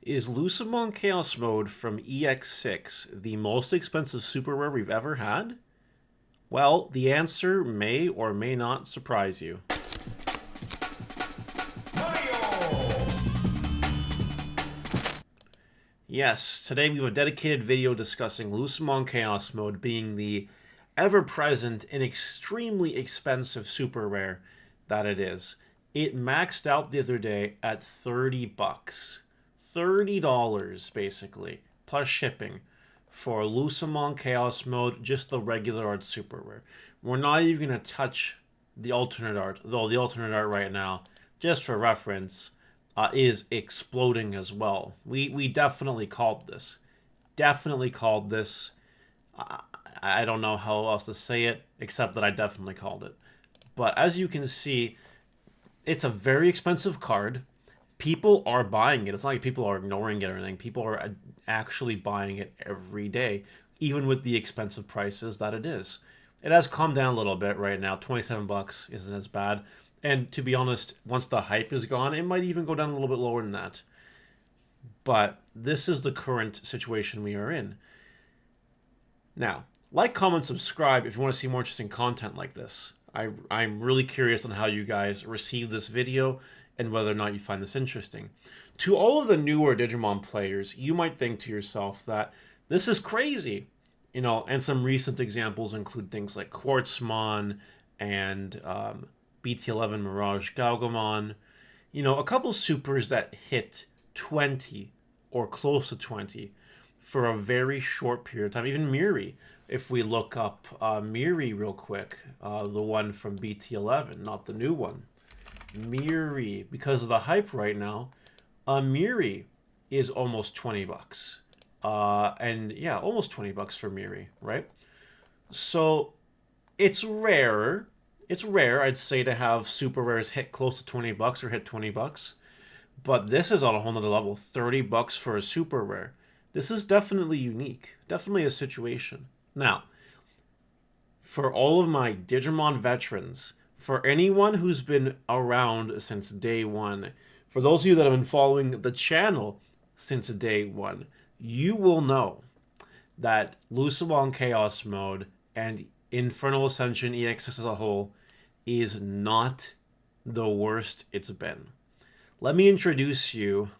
Is Lucemon Chaos Mode from EX6 the most expensive super rare we've ever had? Well, the answer may or may not surprise you. Yes, today we have a dedicated video discussing Lucemon Chaos Mode being the ever-present and extremely expensive super rare that it is. It maxed out the other day at 30 bucks. $30 basically, plus shipping for Lucemon Chaos Mode, just the regular art super rare. We're not even going to touch the alternate art, though the alternate art right now, just for reference, is exploding as well. We definitely called this. Definitely called this. I don't know how else to say it, except that I definitely called it. But as you can see, it's a very expensive card. People are buying it. It's not like people are ignoring it or anything. People are actually buying it every day, even with the expensive prices that it is. It has calmed down a little bit right now. 27 bucks isn't as bad. And to be honest, once the hype is gone, it might even go down a little bit lower than that. But this is the current situation we are in. Now, like, comment, subscribe if you want to see more interesting content like this. I'm really curious on how you guys receive this video and whether or not you find this interesting. To all of the newer Digimon players, you might think to yourself that this is crazy. You know, and some recent examples include things like Quartzmon and BT11 Mirage Galgamon. You know, a couple supers that hit 20 or close to 20 for a very short period of time. Even Miri, if we look up Miri real quick, the one from BT11, not the new one. Miri, because of the hype right now, Miri is almost 20 bucks. And yeah, almost 20 bucks for Miri, right? So it's rare. It's rare, I'd say, to have super rares hit close to 20 bucks or hit 20 bucks. But this is on a whole nother level. 30 bucks for a super rare. This is definitely unique. Definitely a situation. Now, for all of my Digimon veterans, for anyone who's been around since day one, for those of you that have been following the channel since day one, you will know that Lucemon Chaos Mode and Infernal Ascension EX6 as a whole is not the worst it's been. Let me introduce you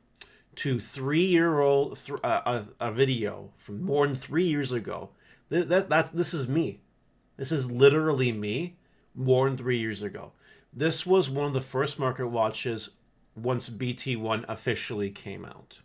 to a video from more than 3 years ago. This is me. This is literally me more than 3 years ago. This was one of the first market watches once BT1 officially came out.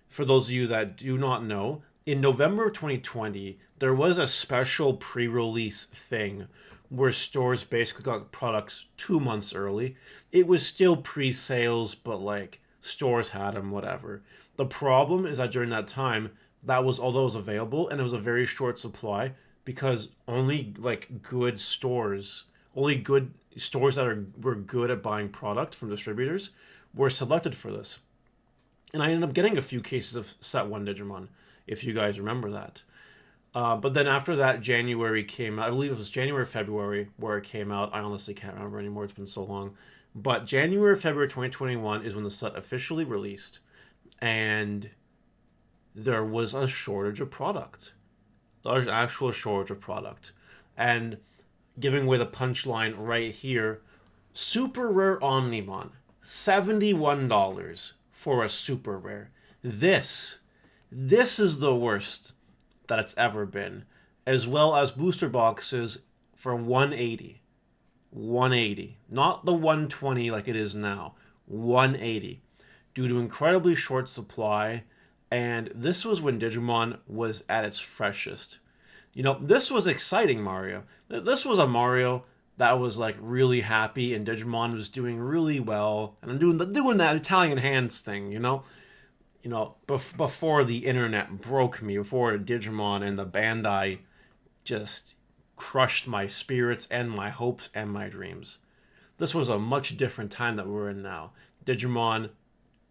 For those of you that do not know, in November of 2020, there was a special pre-release thing where stores basically got products 2 months early. It was still pre-sales, but like stores had them, whatever. The problem is that during that time, that was all that was available, and it was a very short supply because only good stores that were good at buying product from distributors were selected for this. And I ended up getting a few cases of Set 1 Digimon, if you guys remember that. But then after that, January came out. I believe it was January, February where it came out. I honestly can't remember anymore. It's been so long. But January, February 2021 is when the set officially released. And there was a shortage of product. There was an actual shortage of product. And giving away the punchline right here, Super Rare Omnimon, $71 for a super rare. This is the worst that it's ever been, as well as booster boxes for 180. 180, not the 120 like it is now. 180, due to incredibly short supply. And this was when Digimon was at its freshest. You know, this was exciting Mario. This was a Mario that was like really happy, and Digimon was doing really well, and I'm doing that Italian hands thing, you know. Before the internet broke me, before Digimon and the Bandai just crushed my spirits and my hopes and my dreams. This was a much different time that we're in now. Digimon,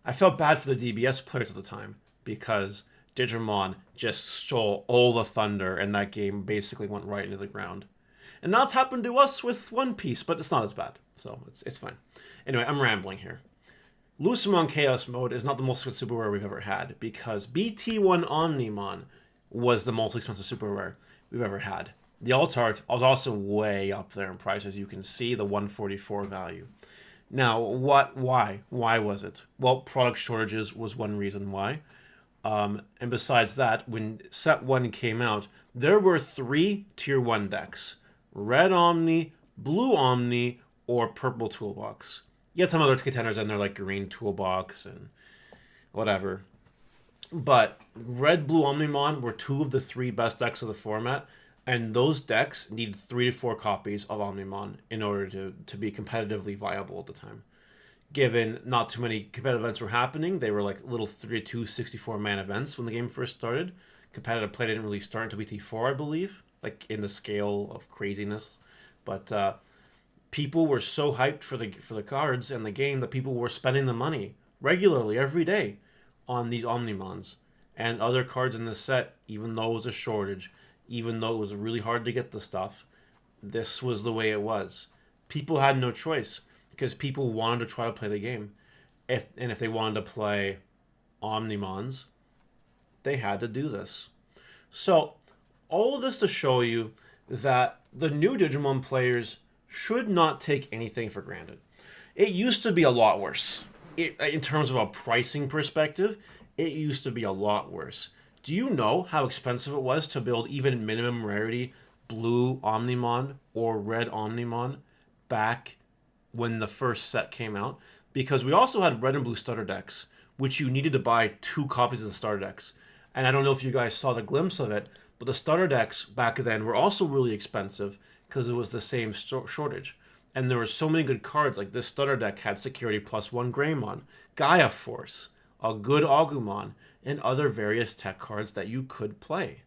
I felt bad for the DBS players at the time because Digimon just stole all the thunder and that game basically went right into the ground. And that's happened to us with One Piece, but it's not as bad, so it's fine. Anyway, I'm rambling here. Lucemon Chaos Mode is not the most expensive super rare we've ever had, because BT1 Omnimon was the most expensive super rare we've ever had. The Altart was also way up there in price, as you can see, the 144 value. Now, why? Why was it? Well, product shortages was one reason why. And besides that, when set 1 came out, there were 3 tier 1 decks. Red Omni, Blue Omni, or Purple Toolbox. You had some other contenders in there like Green Toolbox and whatever. But Red, Blue, Omnimon were 2 of the 3 best decks of the format. And those decks needed 3 to 4 copies of Omnimon in order to be competitively viable at the time. Given not too many competitive events were happening, they were like little 3-2 64-man events when the game first started. Competitive play didn't really start until BT4, I believe, like in the scale of craziness. But people were so hyped for the cards and the game that people were spending the money regularly every day on these Omnimons and other cards in this set, even though it was a shortage, even though it was really hard to get the stuff. This was the way it was. People had no choice, because people wanted to try to play the game. If they wanted to play Omnimons, they had to do this. So, all of this to show you that the new Digimon players should not take anything for granted. It used to be a lot worse. In terms of a pricing perspective, it used to be a lot worse. Do you know how expensive it was to build even minimum rarity Blue Omnimon or Red Omnimon back when the first set came out? Because we also had red and blue starter decks, which you needed to buy 2 copies of the starter decks. And I don't know if you guys saw the glimpse of it, but the starter decks back then were also really expensive because it was the same shortage. And there were so many good cards, like this starter deck had Security +1 Greymon, Gaia Force, a good Agumon, and other various tech cards that you could play.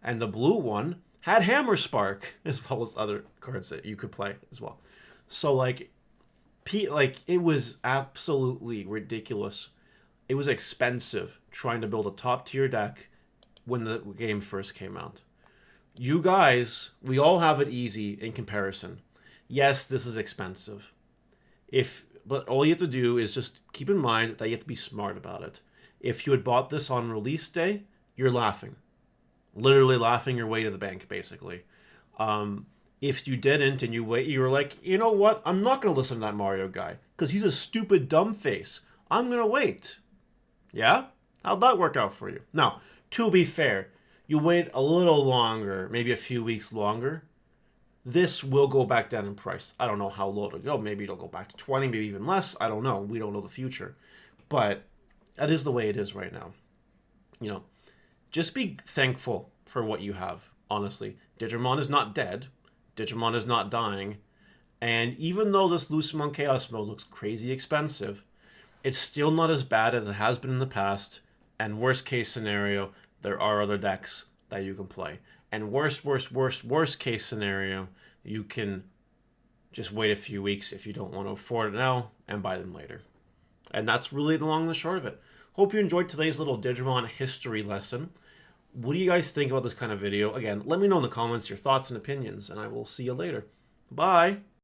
And the blue one had Hammer Spark, as well as other cards that you could play as well. So like it was absolutely ridiculous. It was expensive trying to build a top tier deck when the game first came out. You guys, we all have it easy in comparison. Yes, this is expensive. But all you have to do is just keep in mind that you have to be smart about it. If you had bought this on release day, you're laughing. Literally laughing your way to the bank, basically. If you didn't and you were like, you know what? I'm not going to listen to that Mario guy because he's a stupid dumb face. I'm going to wait. Yeah? How'd that work out for you? Now, to be fair, you wait a little longer, maybe a few weeks longer. This will go back down in price. I don't know how low it'll go. Maybe it'll go back to 20, maybe even less. I don't know. We don't know the future. But that is the way it is right now. You know, just be thankful for what you have, honestly. Digimon is not dead. Digimon is not dying. And even though this Lucemon Chaos Mode looks crazy expensive, it's still not as bad as it has been in the past. And worst case scenario, there are other decks that you can play. And worst case scenario, you can just wait a few weeks if you don't want to afford it now and buy them later. And that's really the long and the short of it. Hope you enjoyed today's little Digimon history lesson. What do you guys think about this kind of video? Again, let me know in the comments your thoughts and opinions, and I will see you later. Bye!